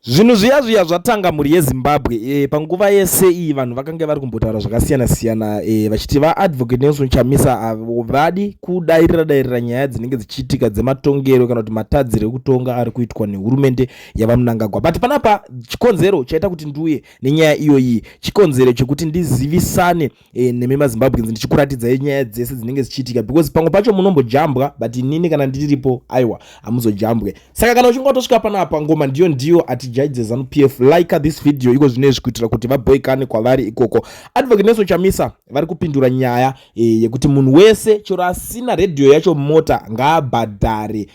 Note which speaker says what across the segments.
Speaker 1: Zvinhu zviya zvatanga muri yeZimbabwe panguva yese iyi vanhu vakanga vari kumbotaura zvakasiyana siyana vachiti vaadvocate Nelson Chamisa vadi kudairira nyaya dzinenge dzichiitika dzematongero kana kuti matadziro ekutonga ari kuitwa nehurumende yavaMnangagwa. But panapa chikonzero chaita kuti ndiuye nenyaya iyoyi, chikonzero chekuti ndizivisane nemi maZimbabweans ndichikuratidzai nyaya dzese dzinenge dzichiitika, because pamwe pacho munombojambwa but inini kana ndiripo aiwa hamuzojambwe. Saka kana uchinge watosvika panapa ngoma ndiyo ati judge ZANU-PF, like this video iko zvinezvi kuitira kuti vaboikane kwavari ikoko. Advocate Nelson Chamisa vari kupindura nyaya yekuti munhu wese chero asina radio yacho mota ngaabhadhare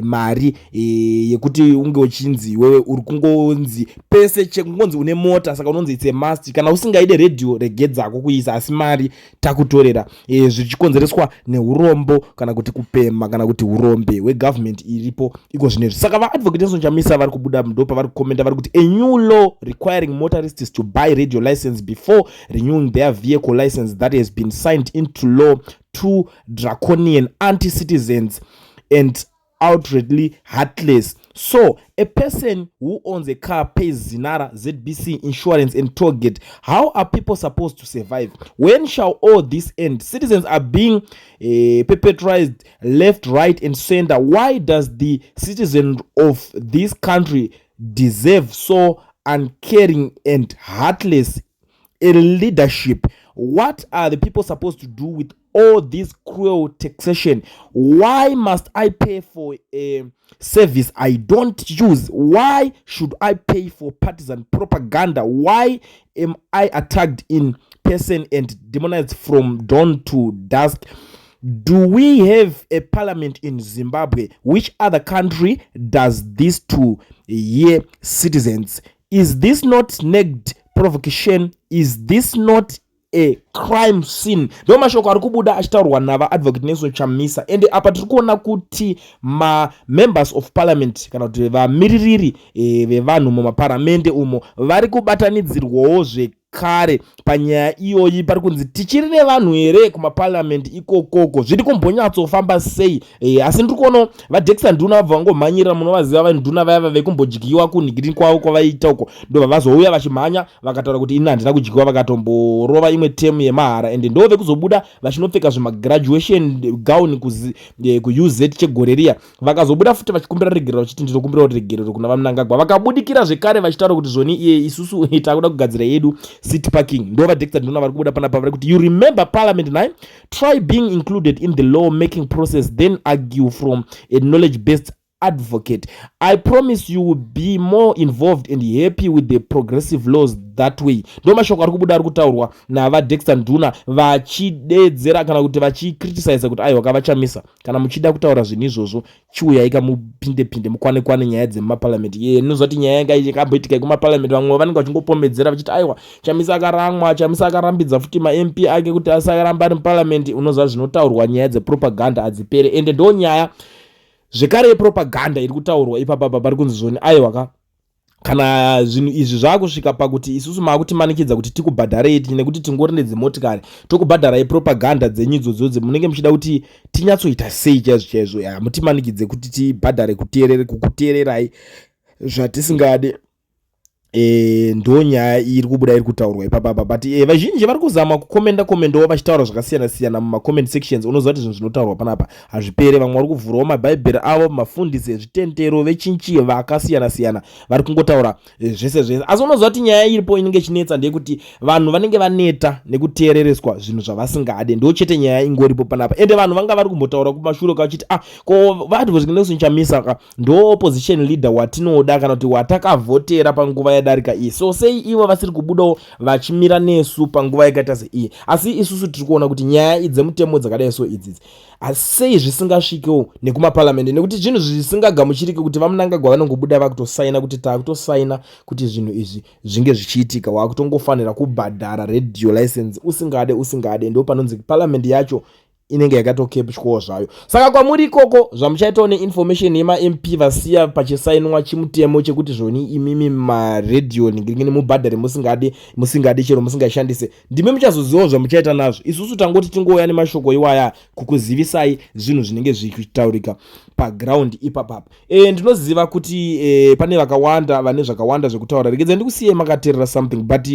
Speaker 1: mari yekuti unge uchinzi wewe uri kungonzi pese chekungonzi une mota, saka unonzi it's a must. Kana usingaide radio regedzako kuisa, asi mari takutorera, zvichikonzereswa neurombo kana kuti kupema kana kuti urombe hwegovernment iripo iko zvinezvi. Saka vaadvocate Nelson Chamisa vari kubuda ndopa vari kukomenta vari kuti a new law requiring motorists to buy radio license before renewing their vehicle license that has been signed into law too draconian, anti-citizens and outrightly heartless. So a person who owns a car pays Zinara, ZBC, insurance and toll gate. How are people supposed to survive? When shall all this end? Citizens are being perpetrated left, right and center. Why does the citizen of this country deserve so uncaring and heartless a leadership? What are the people supposed to do with all this cruel taxation? Why must I pay for a service I don't use? Why should I pay for partisan propaganda? Why am I attacked in person and demonized from dawn to dusk? Do we have a parliament in Zimbabwe? Which other country does this to citizens? Is this not naked provocation? Is this not a crime scene? Ndo mashoko ari kubuda achitaurwa nava advocate Nelson Chamisa. Ende apa tiri kuona kuti ma members of parliament kana kuti vamiririri vevanhu mumaparamende umo vari kubatanidzirwawo zvekare panyaya iyoyi. Pari kunzi tichiri nevanhu here kumaparliament ikokoko, zviri kumbonyatsofamba sei? Asi ndiri kuona vaDexter Nduna vabva vangomhanyira, munovaziva vaNduna vaya vaikumbojigiwa kunhingiri kwavo kwavaita uko, ndo vavazouya vachimhanya vakataura kuti ini handina kujigiwa, vakatomborova imwe temu yemahara. Ende ndo vekuzobuda vachinopfeka zvemagraduation gown kuUZ chegore riya, vakazobuda futi vachikumbira regerero, vachiti ndinokumbira regerero kuna vaMnangagwa. Vakabudikira zvekare vachitaura kuti zvoni isusu takuda kugadzira yedu city parking. Ndo vaDexter Nduna vari kubuda panapa vari kuti you remember parliament now, try being included in the law making process, then argue from a knowledge based advocate. I promise you will be more involved and happy with the progressive laws that way. Ndo mashoko ari kubuda ari kutaurwa navaDexter Nduna vachidedzera kana kuti vachicriticize kuti aiwa kavachamisa. Kana muchida kutaura zvinhu izvozvo chiuyai kamupinde mukwane nyaya dzemaparliament. Ndinozoti nyaya yanga ikamboitika kumaparliament, vamwe vanenge vachingopomedzera vachiti aiwa Chamisa akaramwa, Chamisa akarambidza futi maMP ake kuti asaramba ari muparliament. Unoziva zvinotaurwa nyaya dzepropaganda hadzipere. Ende ndo nyaya zvekare yepropaganda iri kutaurwa ipapa pari kunzi zvoni aiwa kana zvinhu izvi zvakusvika pakuti isusu maakutimanikidza kuti tikubhadharei nekuti tingori nedzimotikari tokubhadharai propaganda dzenyu idzodzo munenge muchida kuti tinyatsoita sei chaizvo mutimanikidze kuti tibhadhare kukuteererai zvatisingade. Ndo nyaya iri kubuda iri kutaurwa ipapa. But vazhinji vari kuzama kukomendawo vachitaura zvakasiyana siyana mumacomment sections. Unoziva kuti zvinhu zvinotaurwa panapa hazvipere. Vamwe vari kuvhurawo mabhaibheri avo, mafundisi ezvitendero vechinchi vakasiyana siyana vari kungotaura zvese. Asi unoziva kuti nyaya iripo inenge ichinetsa ndeyekuti vanhu vanenge vaneta nekuteerereswa zvinhu zvavasingade. Ndo chete nyaya ingoripo panapa. Ende vanhu vanga vari kumbotaura kumashure kachiti ko vaadvocate Nelson Chamisa ndo opposition leader watinoda kana kuti watakavhotera panguva yadarika iyi. So sei ivo vasiri kubudawo vachimira nesu panguva yakaita seiyi? Asi isusu tiri kuona kuti nyaya idzemutemo dzakadai so idzidzi sei zvisingasvikewo nekumaparliament, nekuti zvinhu zvisingagamuchirike kuti vaMnangagwa vanongobuda vakutosaina kuti takutosaina kuti zvinhu izvi zvinge zvichiitika. Wakutongofanira kubhadhara radio license usingade. Ndo panonzi parliament yacho inenge yakatokepchwawo zvayo. Saka kwamuri ikoko zvamuchaitawo neinformation yema-MP vasiya pachisainwa chimutemo chekuti zvoni imimi maredhiyo ningine mubhadhare musingadi chero musingashandise, ndimi muchazozivawo zvamuchaita nazvo. Isusu tangoti tingouya nemashoko iwaya kukuzivisai zvinhu zvinenge zvichitaurika paground ipapapa. Ndinoziva kuti pane vakawanda vane zvakawanda zvekutaura. Regedza ndikusiye makateerera something, but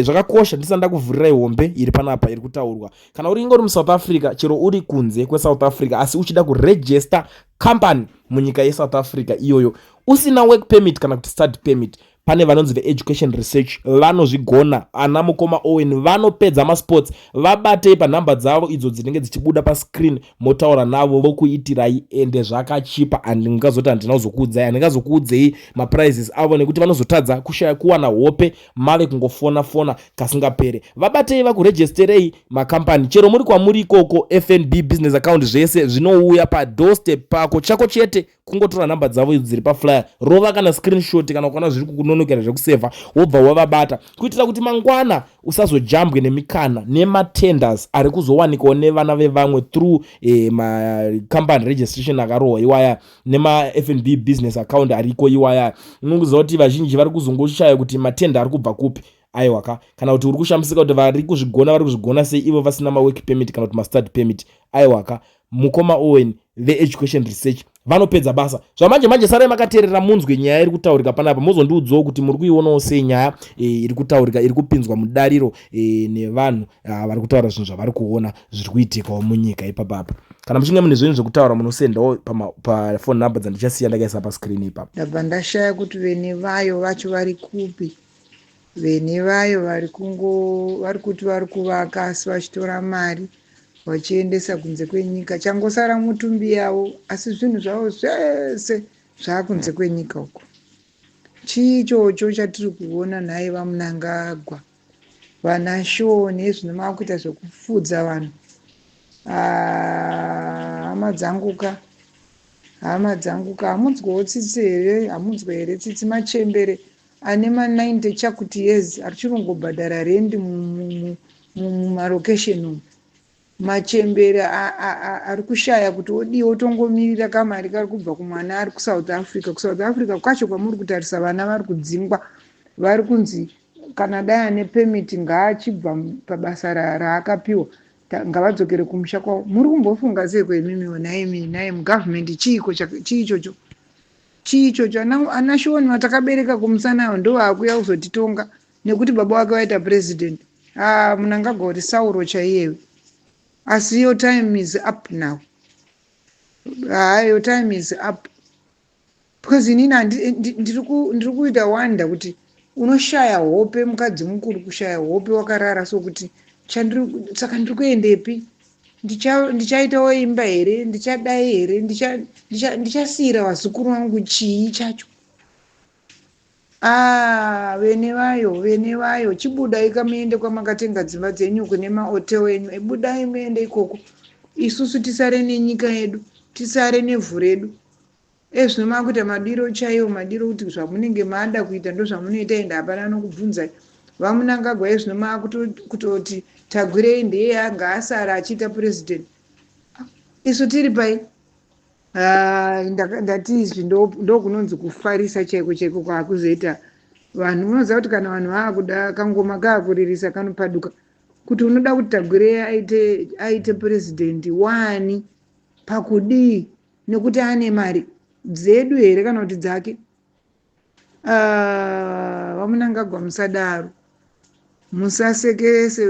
Speaker 1: zvakakosha ndisanda kuvhurirai hombe iri panapa iri kutaurwa. Kana uri ingori muSouth Africa, chero uri kunze kweSouth Africa asi uchida kuregister company munyika yeSouth Africa iyoyo usina work permit kana kuti study permit, pane vanonzi veeducation research vanozvigona. Ana Mukoma Owen vanopedza masports, vabatei panhamba dzavo idzo dzinenge dzichibuda pascreen, motaura navo vokuitirai, ende zvakachipa. Handingazoti handina kuzokuudzai, handingazokuudzei maprizes avo nekuti vanozotadza kushaya kuwana hope mave kungofona kasingapere. Vabatei vakuregisterei makampani, chero muri kwamuri ikoko FNB business account zvese zvinouya padoorstep pako chako chete, kungotora nhamba dzavo idzo dziri paflyer, rova kana screenshot kana ukaona zviri kukunonokera zvekusevha, wobva wavabata, kuitira kuti mangwana usazojambwe nemikana nematenders ari kuzowanikwawo nevana vevamwe through company registration akarohwa iwaya nema-FNB business account ariko iwaya. Unokuziva kuti vazhinji vari kuzongoshaya kuti matenda ari kubva kupi. Aiwaka, kana kuti uri kushamisika kuti vari kuzvigona sei ivo vasina mawork permit kana kuti mastudy permit. Aiwaka, Mukoma Owen veeducation research vanopedza basa. Zvamanje sarai makateerera munzwe nyaya iri kutaurika panapa, muzondiudzawo kuti muri kuionawo sei nyaya iri kutaurika, iri kupinzwa mudariro nevanhu vari kutaura zvinhu zvavari kuona zviri kuitikawo munyika ipapapa. Kana muchinge mune zvinhu zvekutaura munosendawo pafone number dzandichasiya ndakaisa pascreen ipapa.
Speaker 2: Ndabva ndashaya kuti vene vayo vacho vari kupi. Vene vayo vari kuti vari kuvaka asi vachitora mari vachiendesa kunze kwenyika. Changosara mutumbi yavo, asi zvinhu zvavo zvese zvaakunze kwenyika uko. Chichocho chatiri kuona nhaye vaMunangagwa, vanashoni zvino makuita zvekufudza vanhu. Hama dzanguka, hamunzwawo tsitsi here? Hamunzwa here tsitsi Machembere ane ma90 chakuti years arichirongobhadhara rendi mumarokesheni umu. Machembere ari kushaya kuti odiwo tongomirira kamari kari kubva kumwana ari kuSouth Africa. KuSouth Africa kwacho kwamuri kutarisa vana vari kudzingwa, vari kunzi kana dai ane permit ngaachibva pabasa raakapiwa ngavadzokere kumusha kwavo. Muri kumbofunga sei kwemimiwo naye mugovernment chiichocho anashoni vatakabereka kumusanayo ndo vaakuya kuzotitonga nekuti baba wake waita president. Munangagwa uri sauro chaiyewe. Asi your time is up now. Your time is up. Because inini ndiri kuita wanda kuti unoshaya hope, mukadzi mukuru kushaya hope wakarara sokuti saka ndiri kuendepi? Ndichaitawo imba here? Ndichadai here? Ndichasiyira vazukuru vangu chii chacho? Vene vayo chibudai kamuende kwamakatenga dzimba dzenyu kune mahoteo enyu, ibudai muende ikoko. Isusu tisare nenyika yedu, tisare nevhu redu. Zvino makuita madiro chaiwo, madiro kuti zvamunenge maada kuita ndo zvamunoita, ende hapana anokubvunzai. VaMunangagwa zvino makutoti Tagwirei ndiye anga asara achiita president. Isu tiri pai? Ndati izvi ndo kunonzi kufarisa chaiko kwaakuzoita vanhu. Munoziva kuti kana vanhu vaakuda kangoma kaakuririsa kanopaduka, kuti unoda kuti Tagwirei aite president wani pakudii? Nekuti ane mari dzedu here kana kuti dzake? VaMunangagwa musadaro, musasekeswe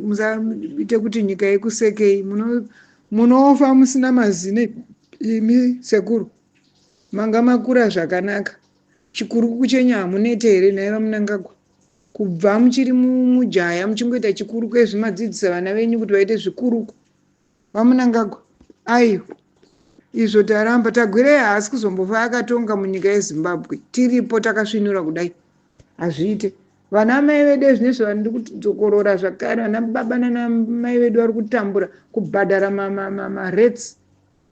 Speaker 2: musaite kuti nyika ikusekei. Munofa musina mazine imi sekuru, manga makura zvakanaka. Chikuruku chenyu hamunete here naye VaMunangagwa? Kubva muchiri mujaya muchingoita chikuruku ezvimadzidzisa vana venyu kuti vaite zvikuruku. VaMunangagwa aiyo izvo taramba. Tagwirei haasi kuzombofa akatonga munyika yeZimbabwe, tiripo takasvinura kudai. Hazviite. Vana mai vedu zvinezvi vandu kudzokorora zvakare, vana baba nana mai vedu vari kutambura kubhadhara rates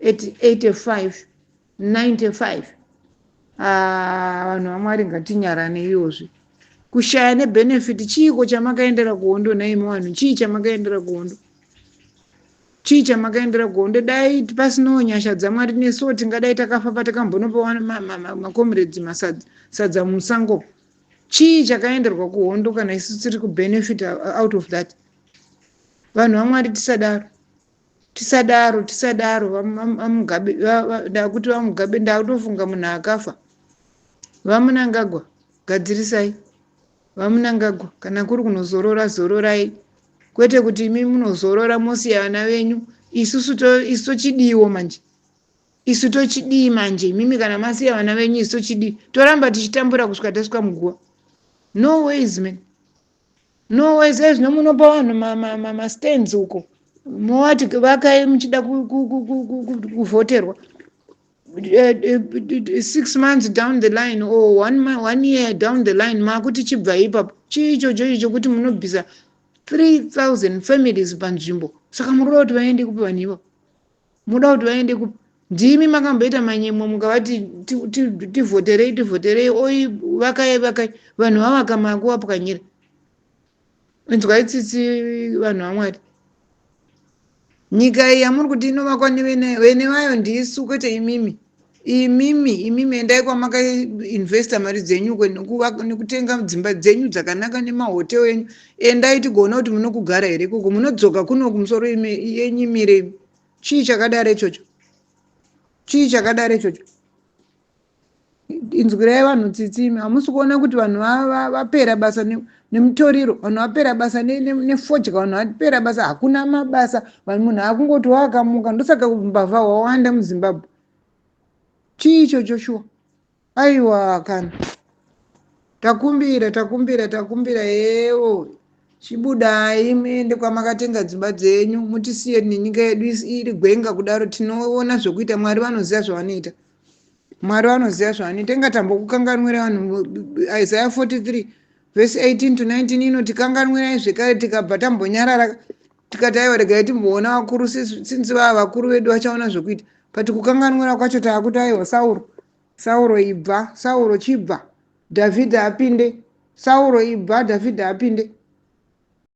Speaker 2: 85 95. Vanhu vaMwari ngatinyarane iyozvi. Kushaya nebenefit chiiko chamakaendera kuhondo naimi vanhu? Chii chamakaendera kuhondo? chii chamakaendera kuhondo? Dai pasinawo nyasha dzaMwari nesuwo tingadai takafa patakambonopa makomrades masadza musango. Chii chakaenderwa kuhondo kana isusu tiri kubenefit out of that? Vanhu vaMwari tisadaro dakuti vamugabe ndakutofunga munhu akafa. Vamunangagwa gadzirisai, vamunangagwa kana kuri kunozorora zororai, kwete kuti imi munozorora mosiya vana venyu. Isu tochidiwo manje, isu tochidii manje imimi kana masiya vana venyu isu tochidii? Toramba tichitambura kusvika tasvika muguwa? No ways man, no ways. Ezvino munopa vanhu mastands uko mowati vakai muchida kuvhoterwa 6 months down the line or 1 year down the line makuti chibva ipapo chiichocho icho kuti munobvisa 3000 families panzvimbo. Saka muroda kuti vaende kupi vanhu ivo? Muda kuti vaende kupi? Ndimi makamboita manyemo mukavati tivhoterei oi vakai vanhu vavaka makuwa pwanyira. Inzwai tsitsi vanhu vaMwari. Nyika iyi yamuri kuti inovakwa nevene vayo ndisu kwete imimi. Imimi endai kwamakainvesta mari dzenyu nekutenga dzimba dzenyu dzakanaka nemahoteo enyu. Endai tigoona kuti munokugara here ikoko. Munodzoka kuno kumusoro yenyu miremi. Chii chakadaro ichocho? Chii chakadaro ichocho? Inzwirai vanhu tsitsimi. Hamusi kuona kuti vanhu vapera basa nemutoriro, vanhu vapera basa nefodya, vanhu vapera basa, hakuna mabasa, munhu akungoti wakamuka. Ndosaka mbavha hwawanda muZimbabwe. Chii ichocho shuwa? Aiwa kana takumbira yewo chibudai muende kwamakatenga dzimba dzenyu mutisiye nenyika yedu iri gwenga kudaro. Tinoona zvokuita. Mwari vanoziva zvavanoita. Mwari vanoziva zvavanoita. Ingatambokukanganwira vanhu. Isaiah 43 verse 18 to 19 inotikanganwirai zvekare tikabva tambonyarara tikati aiwa regai timboona vakuru sinzi vakuru vedu vachaona zvokuita. Pati kukanganwira kwacho taakuti aiwa Sauro ibva, Sauro chibva, Dhavhidhi apinde, Sauro ibva, Dhavhidhi apinde.